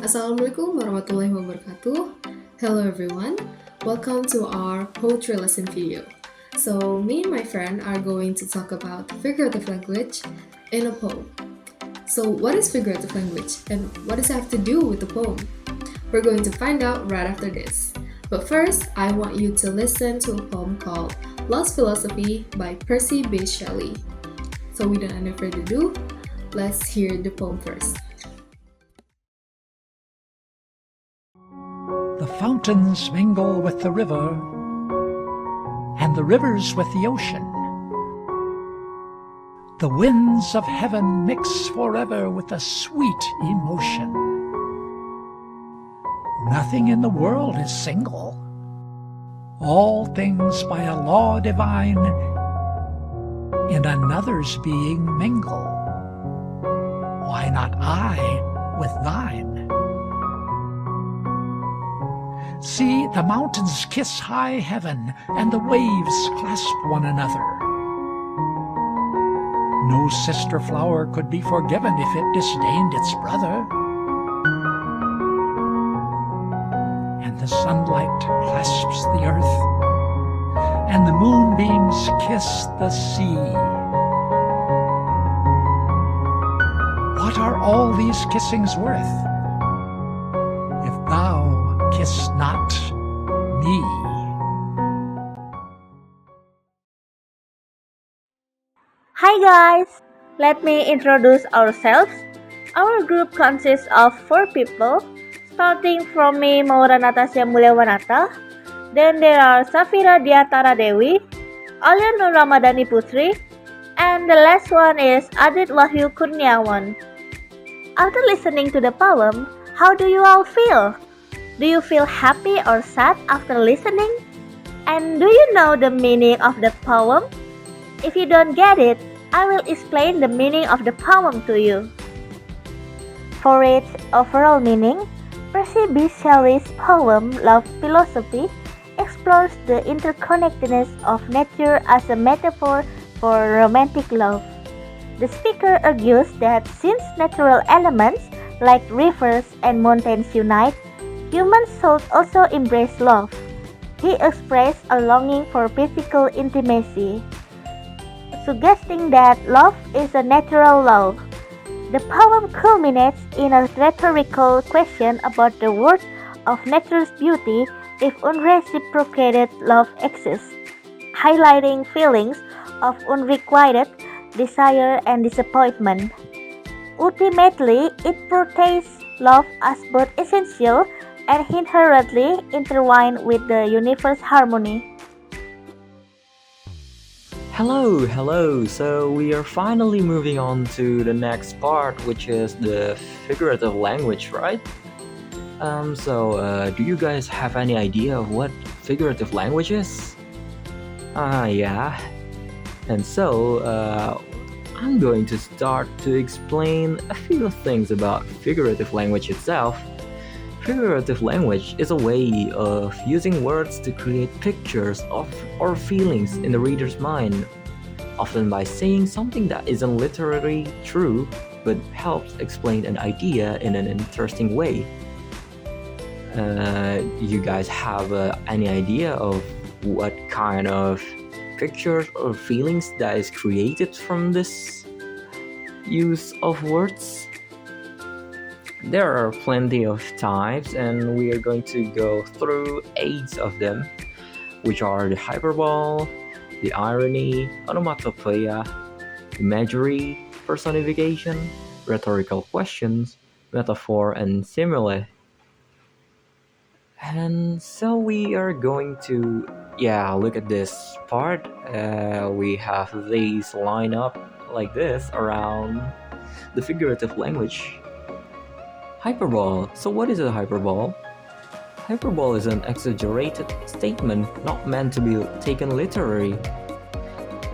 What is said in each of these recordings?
Assalamualaikum warahmatullahi wabarakatuh. Hello everyone, welcome to our poetry lesson video. So me and my friend are going to talk about figurative language in a poem. So what is figurative language and what does it have to do with the poem? We're going to find out right after this. But first, I want you to listen to a poem called Lost Philosophy by Percy B. Shelley. So without any further ado, let's hear the poem first. The fountains mingle with the river, and the rivers with the ocean. The winds of heaven mix forever with a sweet emotion. Nothing in the world is single. All things by a law divine in another's being mingle. Why not I with thine? See, the mountains kiss high heaven, and the waves clasp one another. No sister flower could be forgiven if it disdained its brother. And the sunlight clasps the earth, and the moonbeams kiss the sea. What are all these kissings worth, if thou kiss not me? Hi guys! Let me introduce ourselves. Our group consists of 4 people, starting from me, Maura, Natasya, Mulyawanata. Then there are Safira, Dyah, Dewi, Alya, Ramadhani, Putri, and the last one is Adit, Wahyu, Kurniawan. After listening to the poem, how do you all feel? Do you feel happy or sad after listening? And do you know the meaning of the poem? If you don't get it, I will explain the meaning of the poem to you. For its overall meaning, Percy B. Shelley's poem Love Philosophy explores the interconnectedness of nature as a metaphor for romantic love. The speaker argues that since natural elements like rivers and mountains unite, human souls also embrace love. He expressed a longing for physical intimacy, suggesting that love is a natural law. The poem culminates in a rhetorical question about the worth of nature's beauty if unreciprocated love exists, highlighting feelings of unrequited desire and disappointment. Ultimately, it portrays love as both essential and inherently intertwined with the universe's harmony. Hello. So we are finally moving on to the next part, which is the figurative language, right? Do you guys have any idea of what figurative language is? Yeah. And I'm going to start to explain a few things about figurative language itself. Figurative language is a way of using words to create pictures of or feelings in the reader's mind, often by saying something that isn't literally true but helps explain an idea in an interesting way. You guys have any idea of what kind of pictures or feelings that is created from this use of words? There are plenty of types, and we are going to go through 8 of them, which are the hyperbole, the irony, onomatopoeia, imagery, personification, rhetorical questions, metaphor, and simile. And so we are going to look at this part. We have these line up like this around the figurative language. Hyperbole. So what is a hyperbole? Hyperbole is an exaggerated statement not meant to be taken literally.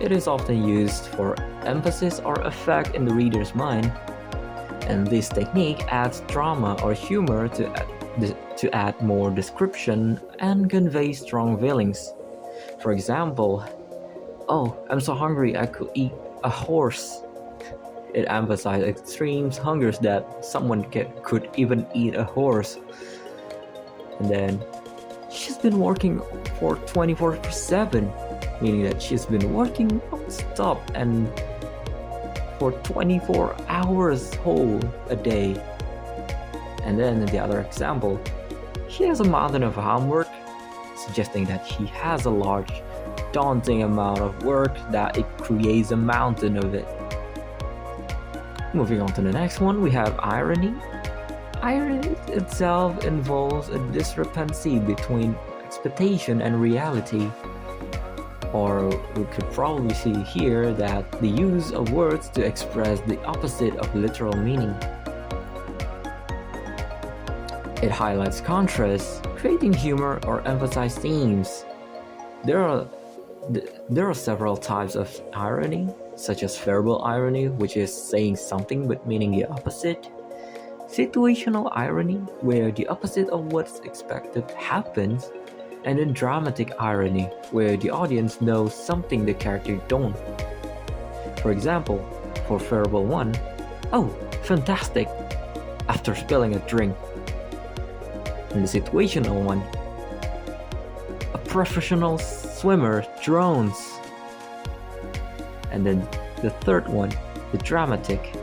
It is often used for emphasis or effect in the reader's mind, and this technique adds drama or humor to add more description and convey strong feelings. For example, "Oh, I'm so hungry I could eat a horse." It emphasizes extreme hungers that someone could even eat a horse. And then, she's been working for 24/7, meaning that she's been working non-stop and for 24 hours whole a day. And then in the other example, she has a mountain of homework, suggesting that she has a large, daunting amount of work that it creates a mountain of it. Moving on to the next one, we have irony. Irony itself involves a discrepancy between expectation and reality. Or we could probably see here that the use of words to express the opposite of literal meaning. It highlights contrast, creating humor or emphasize themes. There are several types of irony, such as verbal irony, which is saying something but meaning the opposite. Situational irony, where the opposite of what's expected happens. And then dramatic irony, where the audience knows something the character don't. For example, for verbal one, "Oh, fantastic," after spilling a drink. And the situational one, "A professional swimmer drowns." And then the third one, the dramatic.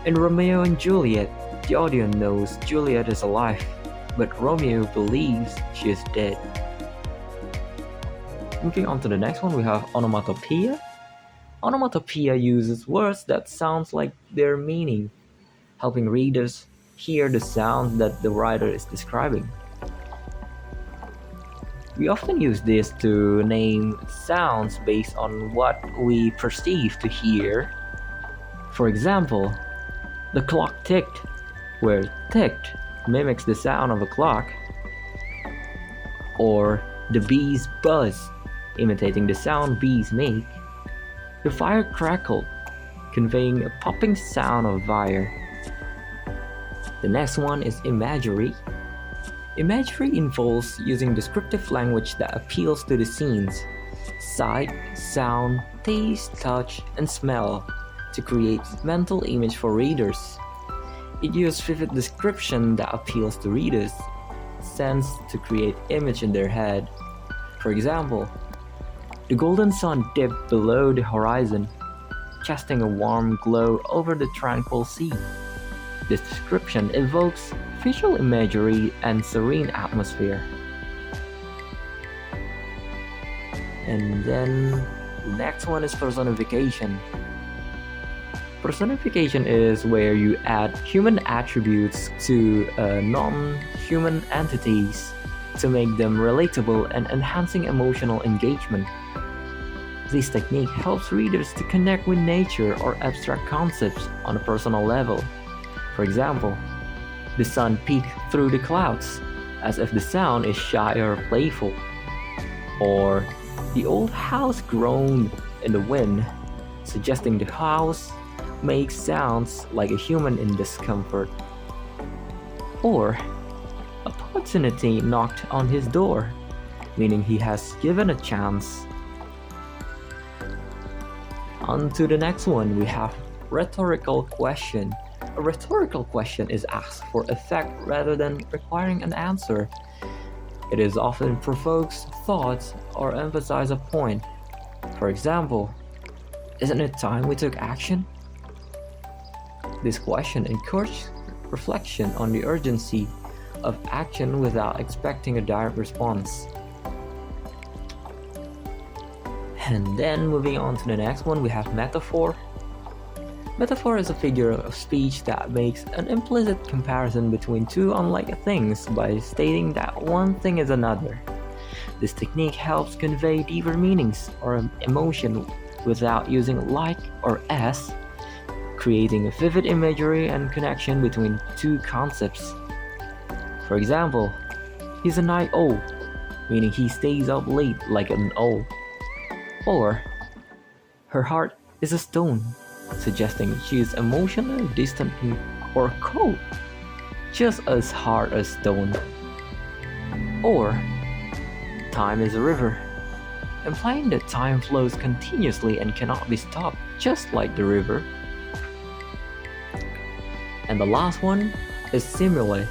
In Romeo and Juliet, the audience knows Juliet is alive, but Romeo believes she is dead. Moving on to the next one, we have onomatopoeia. Onomatopoeia uses words that sounds like their meaning, helping readers hear the sound that the writer is describing. We often use this to name sounds based on what we perceive to hear. For example, the clock ticked, where ticked mimics the sound of a clock. Or the bees buzz, imitating the sound bees make. The fire crackled, conveying a popping sound of fire. The next one is imagery. Imagery involves using descriptive language that appeals to the scenes, sight, sound, taste, touch, and smell to create mental image for readers. It uses vivid description that appeals to readers' sense to create image in their head. For example, the golden sun dipped below the horizon, casting a warm glow over the tranquil sea. This description evokes visual imagery and serene atmosphere. And then the next one is personification. Personification is where you add human attributes to non-human entities to make them relatable and enhancing emotional engagement. This technique helps readers to connect with nature or abstract concepts on a personal level. For example, the sun peeked through the clouds, as if the sound is shy or playful. Or, the old house groaned in the wind, suggesting the house makes sounds like a human in discomfort. Or, opportunity knocked on his door, meaning he has given a chance. On to the next one, we have rhetorical question. A rhetorical question is asked for effect rather than requiring an answer. It is often provokes thoughts or emphasizes a point. For example, "Isn't it time we took action?" This question encourages reflection on the urgency of action without expecting a direct response. And then moving on to the next one, we have metaphor. Metaphor is a figure of speech that makes an implicit comparison between two unlike things by stating that one thing is another. This technique helps convey deeper meanings or emotion without using like or as, creating a vivid imagery and connection between two concepts. For example, "He's a night owl," meaning he stays up late like an owl. Or, "Her heart is a stone," suggesting she is emotionally distant or cold, just as hard as stone. Or, "Time is a river," implying that time flows continuously and cannot be stopped, just like the river. And the last one is simile.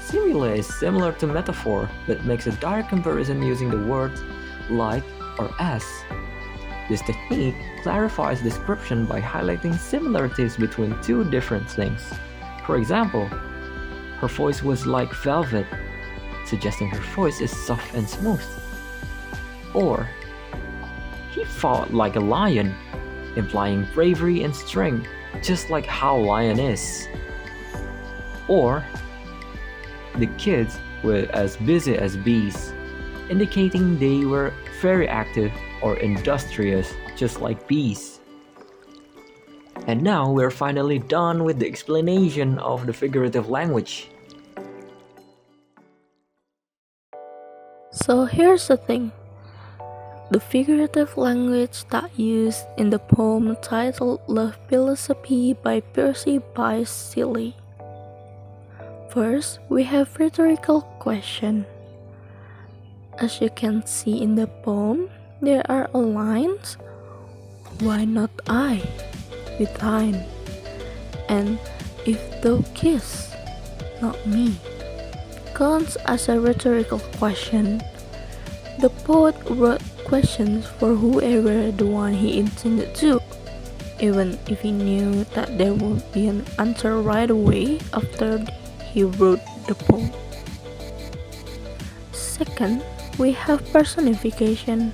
Simile is similar to metaphor, but makes a direct comparison using the words like or as. This technique clarifies description by highlighting similarities between two different things. For example, her voice was like velvet, suggesting her voice is soft and smooth. Or, he fought like a lion, implying bravery and strength, just like how a lion is. Or, the kids were as busy as bees, indicating they were very active or industrious, just like bees. And now we're finally done with the explanation of the figurative language. So here's the thing. The figurative language that used in the poem titled Love Philosophy by Percy Bysshe Shelley. First, we have rhetorical question. As you can see in the poem, there are lines, "Why not I?" with thine, and "If thou kiss, not me," counts as a rhetorical question. The poet wrote questions for whoever the one he intended to, even if he knew that there would be an answer right away after he wrote the poem. Second, we have personification.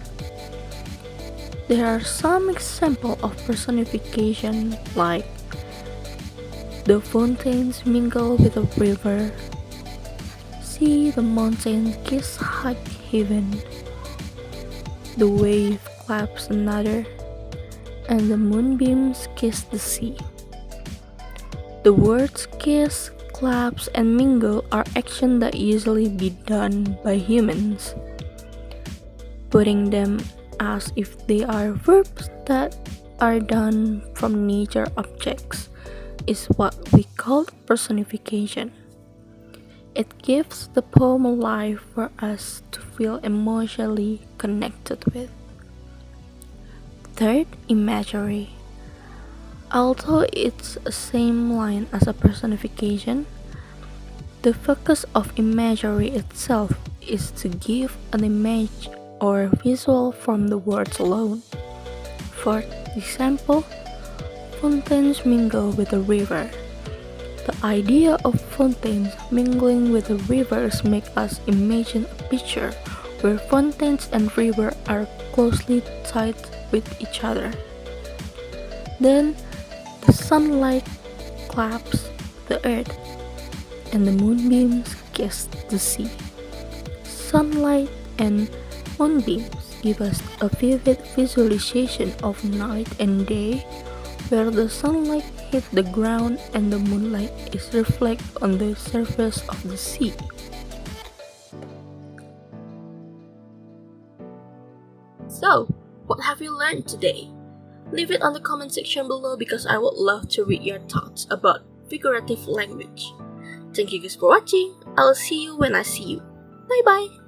There are some examples of personification like the fountains mingle with a river, see the mountain kiss high heaven, the wave claps another, and the moonbeams kiss the sea. The words kiss, claps, and mingle are actions that usually be done by humans. Putting them as if they are verbs that are done from nature objects is what we call personification. It gives the poem a life for us to feel emotionally connected with. Third, imagery. Although it's the same line as a personification, the focus of imagery itself is to give an image or visual from the words alone. For example, fountains mingle with the river. The idea of fountains mingling with the rivers make us imagine a picture where fountains and river are closely tied with each other. Then, the sunlight claps the earth, and the moonbeams kiss the sea. Sunlight and moonbeams give us a vivid visualization of night and day, where the sunlight hits the ground and the moonlight is reflected on the surface of the sea. So, what have you learned today? Leave it on the comment section below because I would love to read your thoughts about figurative language. Thank you guys for watching. I'll see you when I see you. Bye bye.